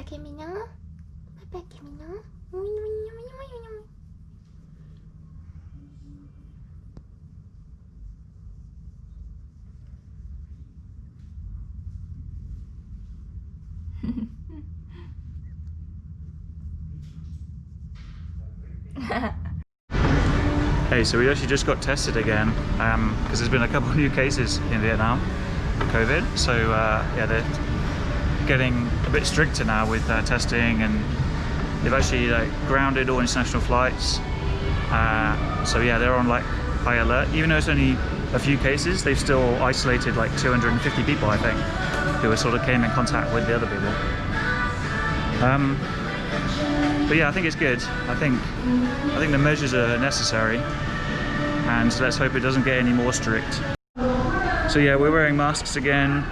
Kimi nó. Bye bye Kimi nó. Hey, so we actually just got tested again because there's been a couple of new cases in Vietnam with COVID. So yeah, they're getting a bit stricter now with testing, and they've actually like grounded all international flights. So yeah, they're on like high alert. Even though it's only a few cases, they've still isolated like 250 people, I think, who sort of came in contact with the other people. But yeah, I think it's good. I think the measures are necessary, and let's hope it doesn't get any more strict. So yeah, we're wearing masks again.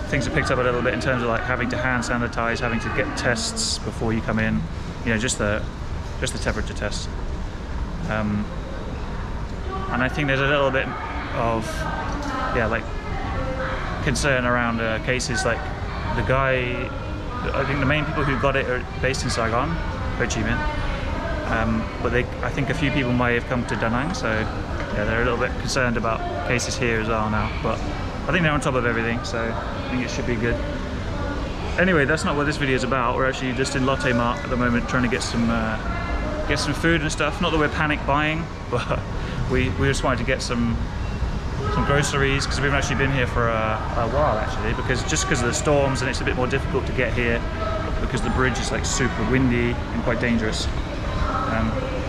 Things have picked up a little bit in terms of like having to hand sanitize, having to get tests before you come in. You know, just the temperature test. And I think there's a little bit of like concern around cases like the guy. I think the main people who got it are based in Saigon, Ho Chi Minh, but I think a few people may have come to Da Nang, so yeah, they're a little bit concerned about cases here as well now, but I think they're on top of everything, so I think it should be good. Anyway, that's not what this video is about. We're actually just in Lotte Mart at the moment trying to get some food and stuff. Not that we're panic buying, but we just wanted to get some groceries, because we haven't actually been here for a while actually, because of the storms, and it's a bit more difficult to get here because the bridge is like super windy and quite dangerous.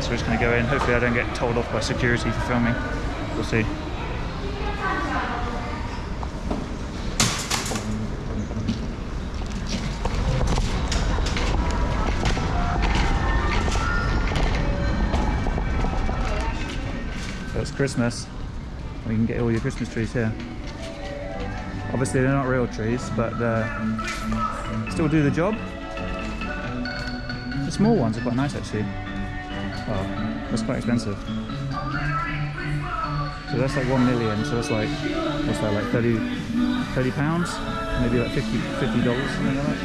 So we're just going to go in. Hopefully I don't get told off by security for filming. We'll see. So it's Christmas. You can get all your Christmas trees here. Obviously they're not real trees, but still do the job. The small ones are quite nice actually. Oh, that's quite expensive. So that's like 1 million, so that's like, what's that, like 30 pounds? Maybe like $50, something like that.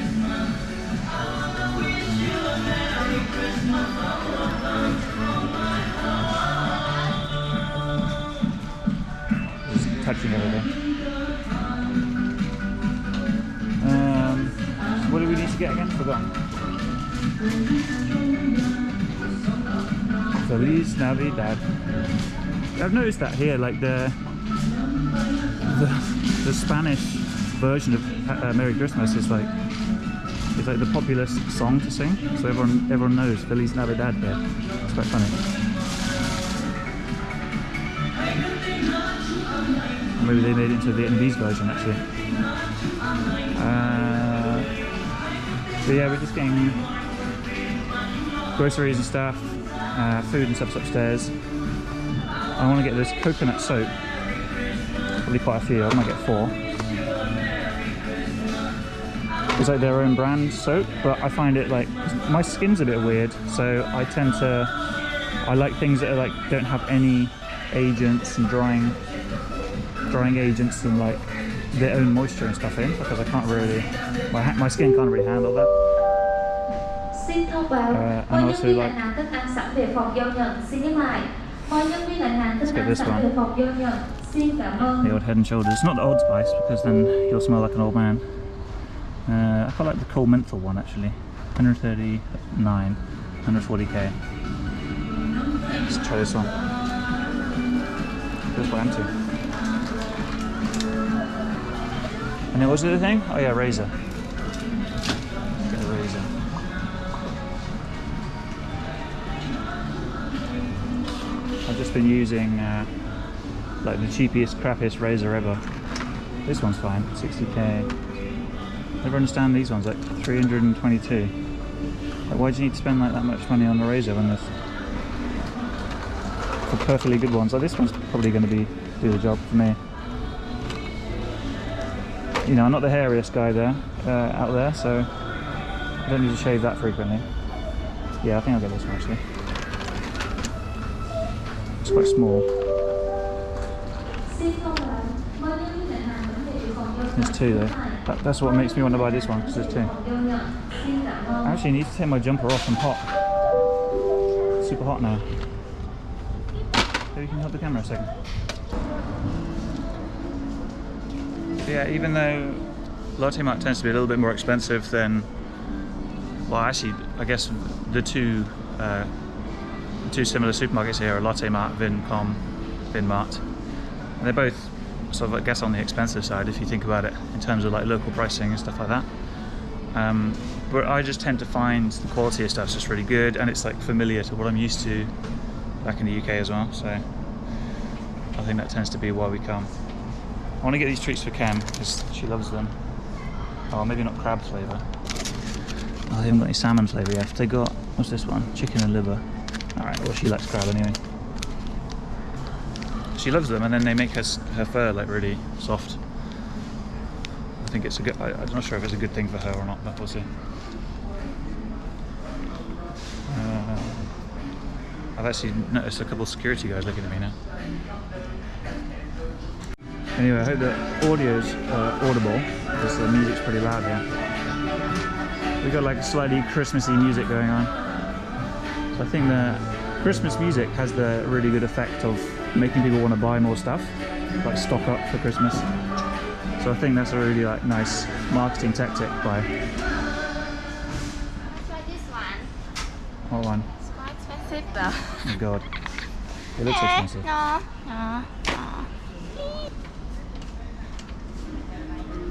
Touching everything. So what do we need to get again? Forgotten. Feliz Navidad. I've noticed that here, like the Spanish version of Merry Christmas is like the popular song to sing. So everyone knows Feliz Navidad here. It's quite funny. Maybe they made it into the Vietnamese version actually. So yeah, we're just getting groceries and stuff, food and stuff's upstairs. I want to get this coconut soap, probably quite a few, I might get 4. It's like their own brand soap, but I find it like, my skin's a bit weird, so I like things that are like, don't have any agents and drying agents and like their own moisture and stuff in, because I can't really, my skin can't really handle that. And also like, let's get this one, the old Head and Shoulders. Not the Old Spice, because then you'll smell like an old man. I quite like the cold menthol one actually. 139, 140k. Let's try this one. Feels quite empty. And then what was the other thing? Oh yeah, razor. Get a razor. I've just been using like the cheapest, crappiest razor ever. This one's fine, 60k. Never understand these ones, like 322. Like, why do you need to spend like that much money on the razor when there's for perfectly good ones? Like this one's probably going to do the job for me. You know, I'm not the hairiest guy there out there, so I don't need to shave that frequently. Yeah, I think I'll get this one actually. It's quite small. There's 2 though. That's what makes me want to buy this one, because there's two. I actually need to take my jumper off. I'm hot. Super hot now. Maybe you can hold the camera a second. So yeah, even though Lotte Mart tends to be a little bit more expensive than, well, actually, I guess the two similar supermarkets here are Lotte Mart, Vincom, Vinmart, and they're both sort of, I guess, on the expensive side if you think about it in terms of like local pricing and stuff like that. But I just tend to find the quality of stuff's just really good, and it's like familiar to what I'm used to back in the UK as well. So I think that tends to be why we come. I want to get these treats for Cam because she loves them. Oh, maybe not crab flavour. Oh, they haven't got any salmon flavour yet. They got, what's this one? Chicken and liver. Alright, well, she likes crab anyway. She loves them, and then they make her fur like really soft. I think it's a good, I'm not sure if it's a good thing for her or not, but we'll see. I've actually noticed a couple of security guys looking at me now. Anyway, I hope the audio's audible, because the music's pretty loud here. We've got like slightly Christmassy music going on. So I think the Christmas music has the really good effect of making people want to buy more stuff, like stock up for Christmas. So I think that's a really like nice marketing tactic by. Try this one. What one? It's quite expensive though. Oh god. It looks expensive. No.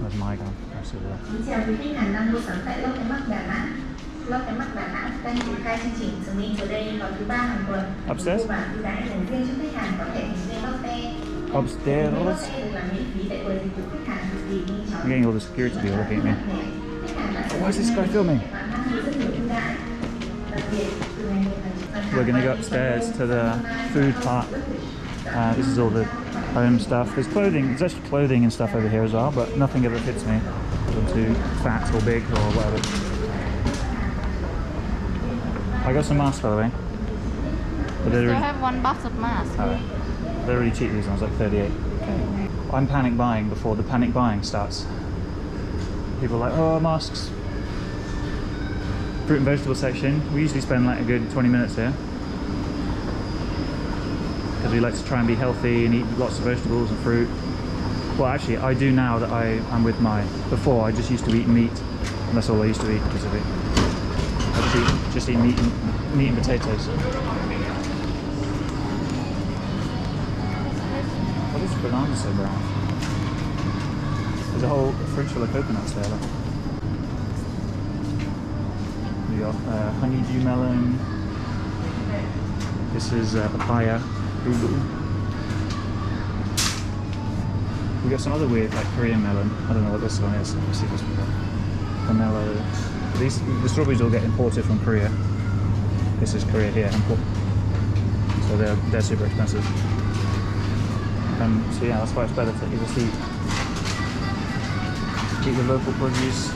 Where's my gun? That's over there. Kính chào quý khách hàng đang mua sắm tại Lotte Mart Đà Nẵng. Lotte Mart Đà Nẵng đang triển khai chương trình Sớm Đi Today vào thứ 3 hàng tuần. Upstairs? Mua bản ưu đãi dành riêng cho khách hàng có thẻ thành viên Lotte. Upstairs. Lotte được làm miễn phí tại quầy dịch vụ khách hàng cực kỳ nhanh chóng. I'm getting all the security people looking at me. Why is this guy filming? We're going to go upstairs to the food part. This is all the home stuff. There's clothing, there's actually clothing and stuff over here as well, but nothing ever fits me. I'm too fat or big or whatever. I got some masks, by the way. But Still have one box of masks. they're really cheap, these ones, like 38. Okay. I'm panic buying before the panic buying starts. People are like, oh, masks. Fruit and vegetable section. We usually spend like a good 20 minutes here. Because we like to try and be healthy and eat lots of vegetables and fruit. Well, actually, I do now that I'm with my. Before, I just used to eat meat, and that's all I used to eat, basically. I just eat meat and potatoes. What is banana so brown? There's a whole fridge full of coconuts there. Look. We got honeydew melon. This is papaya. We got some other weird like Korean melon. I don't know what this one is. Let me see this one. Pomelo. The strawberries all get imported from Korea. This is Korea here, so they're super expensive. So yeah, that's why it's better to either eat the local produce,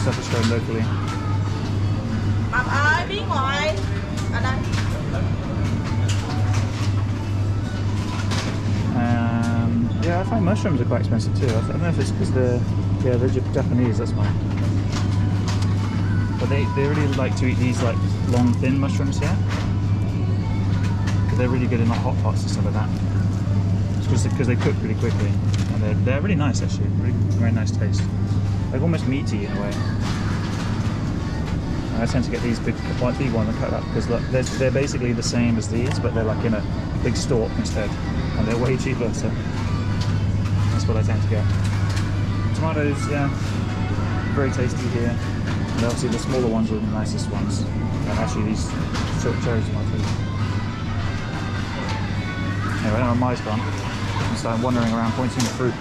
stuff that's grown locally. Mập ơi, phía ngoài. Ở đây. Yeah, I find mushrooms are quite expensive too. I don't know if it's because they're Japanese, that's why. But they really like to eat these like long, thin mushrooms here. Because they're really good in like hot pots and stuff like that. Because they cook really quickly. And they're really nice actually, really very nice taste. Like almost meaty in a way. And I tend to get these big ones and cut up because look, they're basically the same as these, but they're like in a big stalk instead. And they're way cheaper, so that's what I tend to get. Tomatoes, yeah, very tasty here. And obviously the smaller ones are the nicest ones. And actually these silk cherries are my favourite. Anyway, now my gone, and so I'm wandering around pointing at fruit.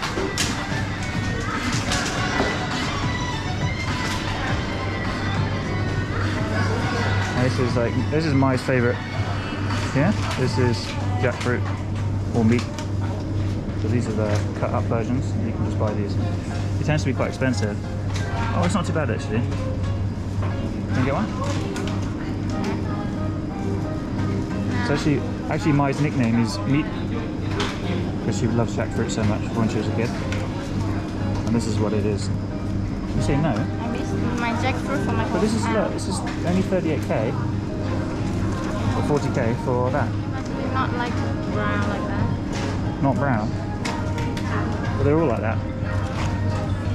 And this is my favourite. Yeah, this is jackfruit or meat. So these are the cut up versions. You can just buy these. It tends to be quite expensive. Oh, it's not too bad actually. Can you get one? So actually Mai's nickname is Meat because she loves jackfruit so much when she was a kid. And this is what it is. You say no? I missed my jackfruit for my whole But this is time. look, this is only 38k or 40k for that. But they're not like brown like that. Not brown. But they're all like that.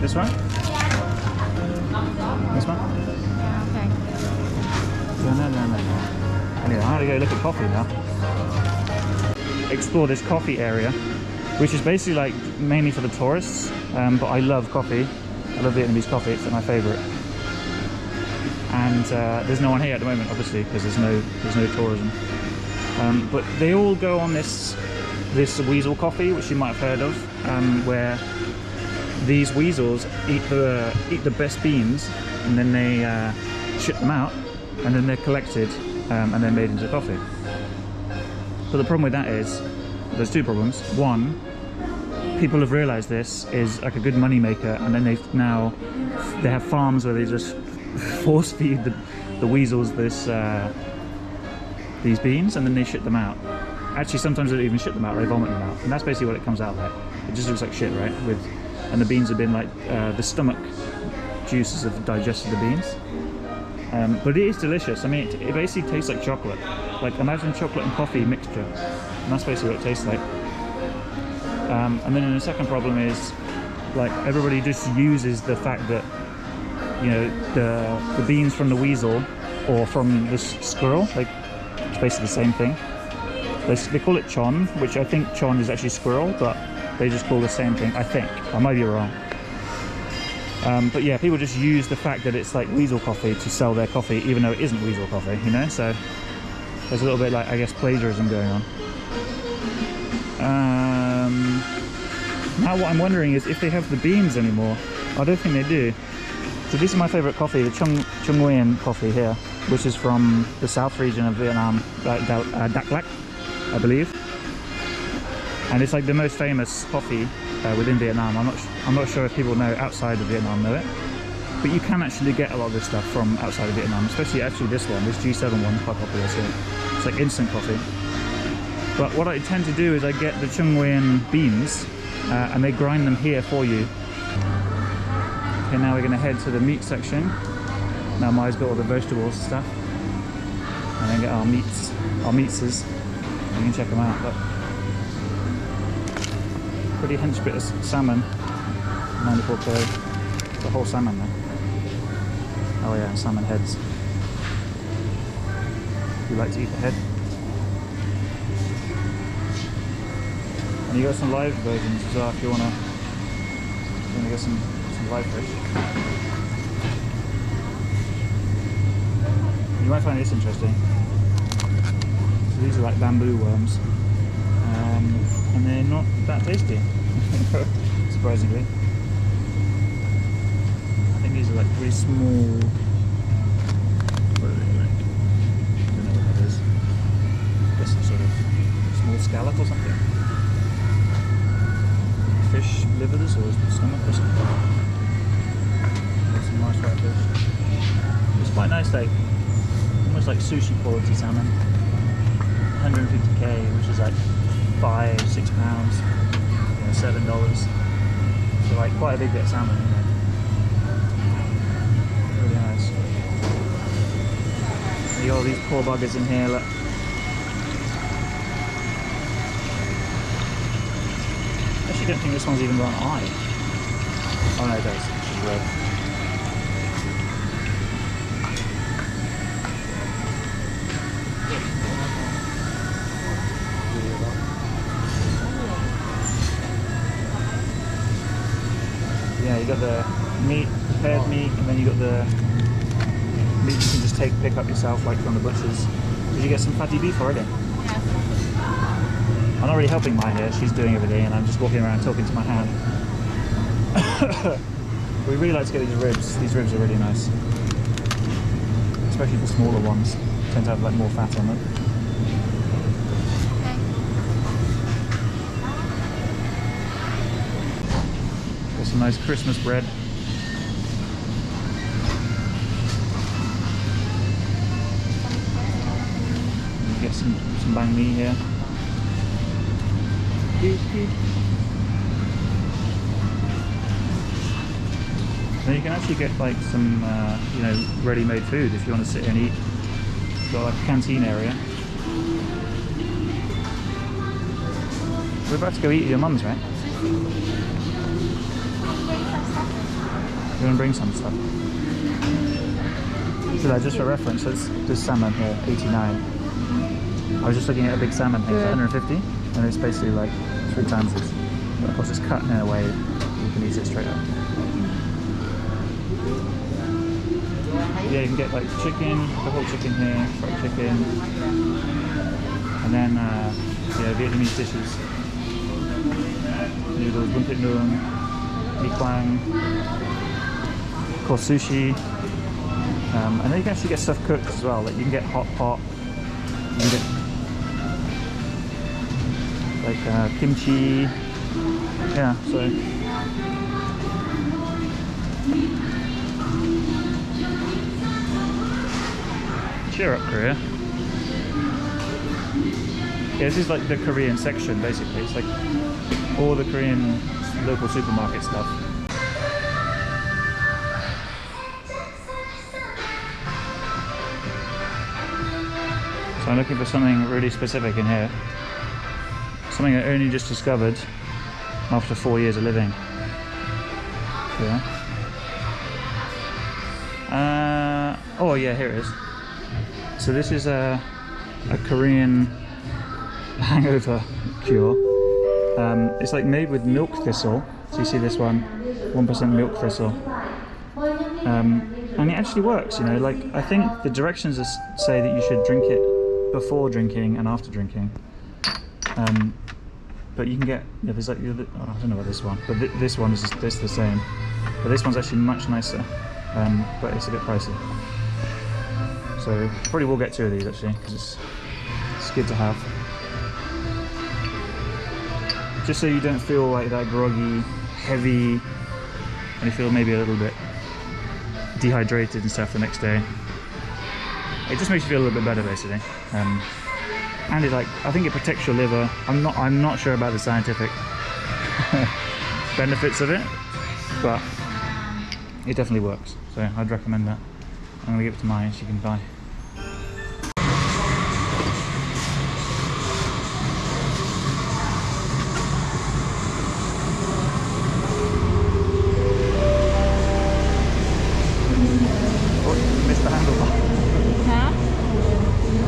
This one? This one? Yeah, okay. No. Anyway, I'm gonna go look at coffee now. Explore this coffee area, which is basically like mainly for the tourists. But I love coffee. I love Vietnamese coffee. It's my favorite. And there's no one here at the moment, obviously, because there's no tourism. But they all go on this weasel coffee, which you might have heard of, where these weasels eat the best beans, and then they ship them out, and then they're collected and then made into coffee. But the problem with that is there's two problems. One, people have realized this is like a good money maker, and then they have farms where they just force feed the weasels these beans, and then they ship them out. Actually, sometimes they don't even ship them out, they vomit them out, and that's basically what it comes out like. It just looks like shit, right? And the beans have been like the stomach juices have digested the beans. But it is delicious. I mean, it basically tastes like chocolate. Like, imagine chocolate and coffee mixture, and that's basically what it tastes like. And then the second problem is, like, everybody just uses the fact that, you know, the beans from the weasel or from the squirrel, like, it's basically the same thing. They call it chon, which I think chon is actually squirrel, but they just call the same thing, I think. I might be wrong. But yeah, people just use the fact that it's like weasel coffee to sell their coffee, even though it isn't weasel coffee, you know? So there's a little bit, like, I guess, plagiarism going on. Now what I'm wondering is if they have the beans anymore. I don't think they do. So this is my favorite coffee, the Trung Nguyen coffee here, which is from the south region of Vietnam, Dak Lak, I believe. And it's like the most famous coffee within Vietnam. I'm not sure if people know outside of Vietnam know it, but you can actually get a lot of this stuff from outside of Vietnam, especially actually this G7 one is quite popular, so it's like instant coffee. But what I tend to do is I get the Trung Nguyen beans and they grind them here for you. Okay, now we're going to head to the meat section. Now Mai's got all the vegetables and stuff, and then get our meatses. You can check them out. Look. Pretty hench bit of salmon, 94k. The whole salmon there. Oh yeah, and salmon heads. You like to eat the head. And you got some live versions as well if you wanna get some live fish. You might find this interesting. So these are like bamboo worms. And they're not that tasty, surprisingly. I think these are like really small. What are they like? I don't know what that is. I guess some sort of small scallop or something. Fish livers or stomach or something. There's some nice white fish. It's quite nice, like almost like sushi quality salmon. 150k, which is like £5-6, you know, $7. So like quite a big bit of salmon, you know. Really nice. You got all these poor buggers in here, look. I actually don't think this one's even got an eye. Oh no, it does. It's red. Yeah, you got the meat, prepared meat, and then you got the meat you can just pick up yourself, like from the butchers. Did you get some fatty beef already? I'm not really helping Mai here, she's doing everything, and I'm just walking around talking to my hand. We really like to get these ribs. These ribs are really nice. Especially the smaller ones. Tend to have like more fat on them. Got some nice Christmas bread. You get some banh mi here. then you can actually get like some, you know, ready-made food if you want to sit and eat. You've got like a canteen area. We're about to go eat at your mum's, right? You want to bring some stuff? So that just for reference, so it's this salmon here, 89. I was just looking at a big salmon here, it's 150, and it's basically like 3 times this. But of course it's cut in a way you can eat it straight up. Yeah, you can get like chicken, the whole chicken here, fried chicken, and then yeah, Vietnamese dishes. Noodles, bun thit nuong, mi quang, of course sushi, and then you can actually get stuff cooked as well. Like you can get hot pot, you can get like kimchi, yeah. So cheer up, Korea. Yeah, this is like the Korean section basically. It's like all the Korean local supermarket stuff. So I'm looking for something really specific in here. Something I only just discovered after 4 years of living. Yeah. Oh yeah, here it is. So this is a Korean hangover cure. It's like made with milk thistle. So you see this one, 1% milk thistle. And it actually works, you know, like I think the directions say that you should drink it before drinking and after drinking. But you can get, yeah, there's like, I don't know about this one, but this one is just the same. But this one's actually much nicer, but it's a bit pricey. So probably will get 2 of these actually, because it's good to have. Just so you don't feel like that groggy, heavy, and you feel maybe a little bit dehydrated and stuff the next day. It just makes you feel a little bit better basically. And it, like, I think it protects your liver. I'm not sure about the scientific benefits of it, but it definitely works. So I'd recommend that. I'm gonna give it to Maya, she can buy. Missed the handlebar. Huh?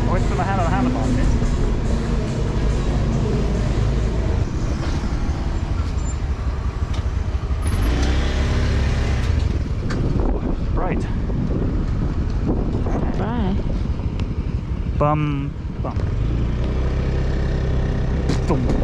I always put my hand on the handlebar. Right. Bye. Bum. Boom.